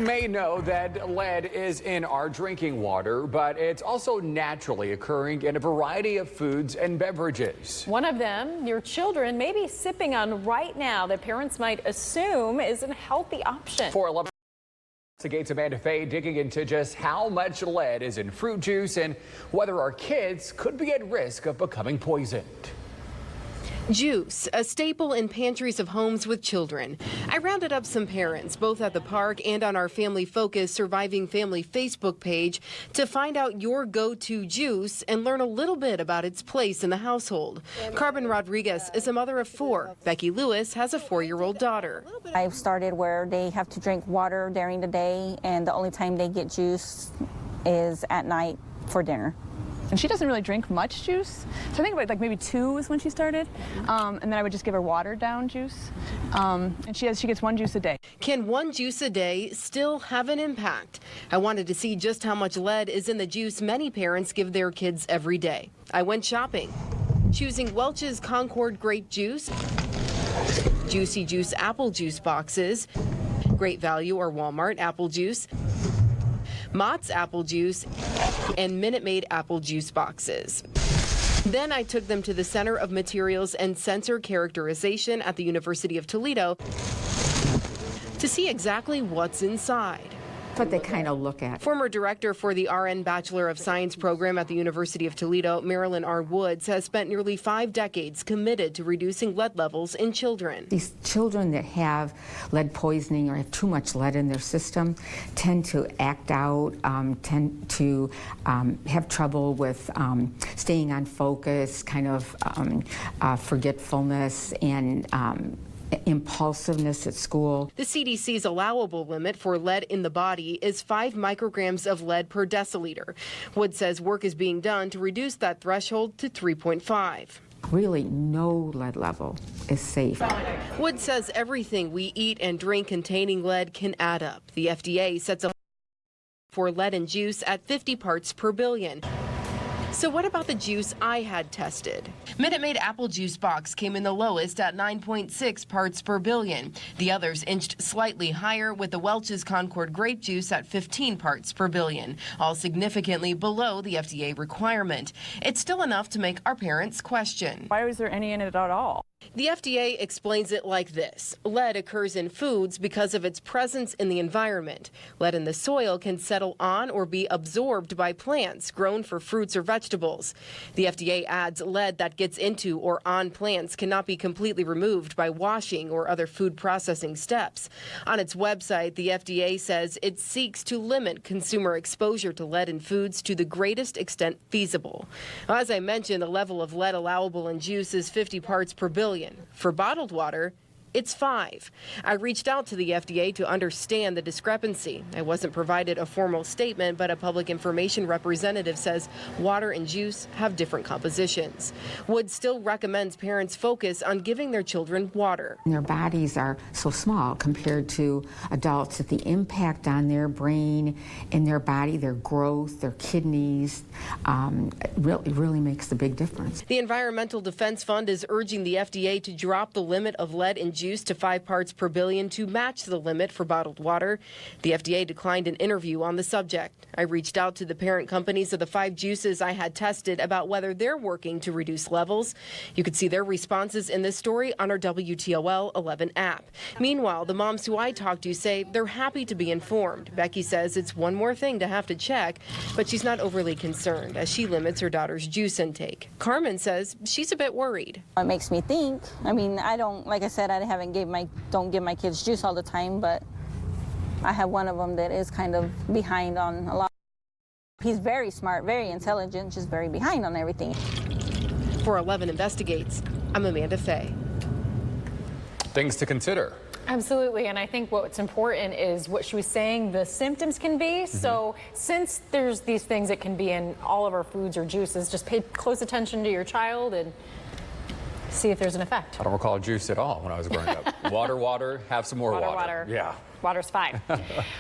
may know that lead is in our drinking water, but it's also naturally occurring in a variety of foods and beverages. One of them your children may be sipping on right now that parents might assume is a healthy option. For 11 investigates Amanda Fay digging into just how much lead is in fruit juice and whether our kids could be at risk of becoming poisoned. Juice, a staple in pantries of homes with children. I rounded up some parents, both at the park and on our Family Focus Surviving Family Facebook page, to find out your go-to juice and learn a little bit about its place in the household. Carmen Rodriguez is a mother of 4. Becky Lewis has a 4-year-old daughter. I've started where they have to drink water during the day, and the only time they get juice is at night for dinner. And she doesn't really drink much juice, so I think about like maybe 2 is when she started, and then I would just give her watered down juice, and she gets 1 juice a day. Can 1 juice a day still have an impact? I wanted to see just how much lead is in the juice many parents give their kids every day. I went shopping, choosing Welch's Concord grape juice, Juicy Juice apple juice boxes, Great Value or Walmart apple juice, Mott's apple juice, and Minute Maid apple juice boxes. Then I took them to the Center of Materials and Sensor Characterization at the University of Toledo to see exactly what's inside. What they kind of look at. Former director for the RN Bachelor of Science program at the University of Toledo, Marilyn R. Woods, has spent nearly 5 decades committed to reducing lead levels in children. These children that have lead poisoning or have too much lead in their system tend to act out, tend to have trouble with staying on focus, kind of forgetfulness, and impulsiveness at school. The CDC's allowable limit for lead in the body is 5 micrograms of lead per deciliter. Wood says work is being done to reduce that threshold to 3.5. Really, no lead level is safe. Wood says everything we eat and drink containing lead can add up. The FDA sets a for lead in juice at 50 parts per billion. So what about the juice I had tested? Minute Maid apple juice box came in the lowest at 9.6 parts per billion. The others inched slightly higher, with the Welch's Concord grape juice at 15 parts per billion, all significantly below the FDA requirement. It's still enough to make our parents question. Why was there any in it at all? The FDA explains it like this. Lead occurs in foods because of its presence in the environment. Lead in the soil can settle on or be absorbed by plants grown for fruits or vegetables. The FDA adds lead that gets into or on plants cannot be completely removed by washing or other food processing steps. On its website, the FDA says it seeks to limit consumer exposure to lead in foods to the greatest extent feasible. As I mentioned, the level of lead allowable in juice is 50 parts per billion. For bottled water, it's 5. I reached out to the FDA to understand the discrepancy. I wasn't provided a formal statement, but a public information representative says water and juice have different compositions. Wood still recommends parents focus on giving their children water. Their bodies are so small compared to adults that the impact on their brain and their body, their growth, their kidneys, really makes a big difference. The Environmental Defense Fund is urging the FDA to drop the limit of lead in juice to 5 parts per billion to match the limit for bottled water. The FDA declined an interview on the subject. I reached out to the parent companies of the 5 juices I had tested about whether they're working to reduce levels. You could see their responses in this story on our WTOL 11 app. Meanwhile, the moms who I talked to say they're happy to be informed. Becky says it's one more thing to have to check, but she's not overly concerned as she limits her daughter's juice intake. Carmen says she's a bit worried. It makes me think. I mean, I don't, like I said, I don't give my kids juice all the time, but I have one of them that is kind of behind on a lot. He's very smart, very intelligent, just very behind on everything. For 11 Investigates, I'm Amanda Fay. Things to consider. Absolutely, and I think what's important is what she was saying the symptoms can be. So since there's these things that can be in all of our foods or juices, just pay close attention to your child and see if there's an effect. I don't recall juice at all when I was growing up. Water, have some more water. Water. Yeah. Water's fine.